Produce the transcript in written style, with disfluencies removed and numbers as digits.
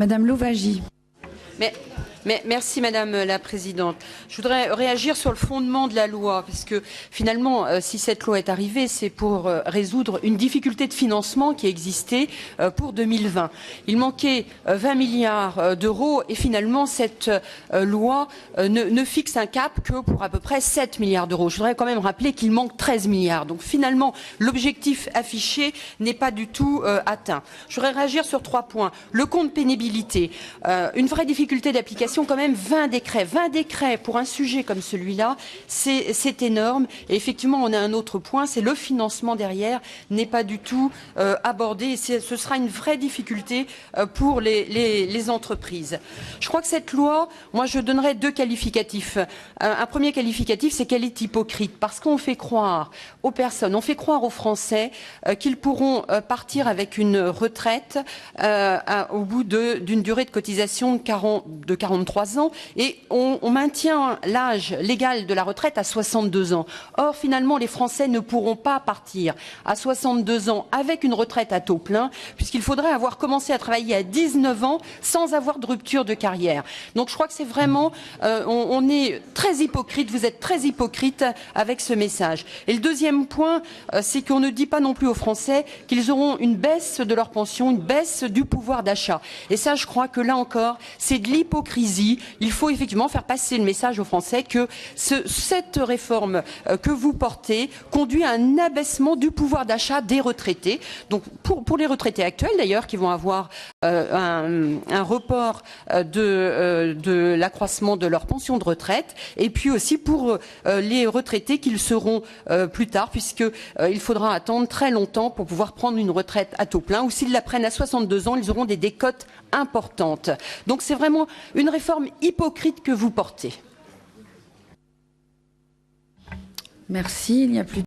Madame Louwagie. Merci Madame la Présidente. Je voudrais réagir sur le fondement de la loi, parce que finalement, si cette loi est arrivée, c'est pour résoudre une difficulté de financement qui existait pour 2020. Il manquait 20 milliards d'euros et finalement cette loi ne fixe un cap que pour à peu près 7 milliards d'euros. Je voudrais quand même rappeler qu'il manque 13 milliards. Donc finalement, l'objectif affiché n'est pas du tout atteint. Je voudrais réagir sur 3 points. Le compte pénibilité, une vraie difficulté d'application. Quand même 20 décrets pour un sujet comme celui-là, c'est énorme. Et effectivement, on a un autre point, c'est le financement derrière n'est pas du tout abordé. Et ce sera une vraie difficulté pour les entreprises. Je crois que cette loi, moi je donnerais 2 qualificatifs. Un premier qualificatif, c'est qu'elle est hypocrite, parce qu'on fait croire aux personnes, on fait croire aux Français qu'ils pourront partir avec une retraite au bout d'une durée de cotisation de 43 ans et on maintient l'âge légal de la retraite à 62 ans. Or, finalement, les Français ne pourront pas partir à 62 ans avec une retraite à taux plein, puisqu'il faudrait avoir commencé à travailler à 19 ans sans avoir de rupture de carrière. Donc, je crois que c'est vraiment, on est très hypocrite, vous êtes très hypocrite avec ce message. Et le deuxième point, c'est qu'on ne dit pas non plus aux Français qu'ils auront une baisse de leur pension, une baisse du pouvoir d'achat. Et ça, je crois que là encore, c'est de l'hypocrisie. Il faut effectivement faire passer le message aux Français que cette réforme que vous portez conduit à un abaissement du pouvoir d'achat des retraités. Donc pour les retraités actuels d'ailleurs qui vont avoir un report de l'accroissement de leur pension de retraite et puis aussi pour les retraités qu'ils seront plus tard puisqu'il faudra attendre très longtemps pour pouvoir prendre une retraite à taux plein ou s'ils la prennent à 62 ans, ils auront des décotes importantes. Donc c'est vraiment une réforme hypocrite que vous portez. Merci. Il n'y a plus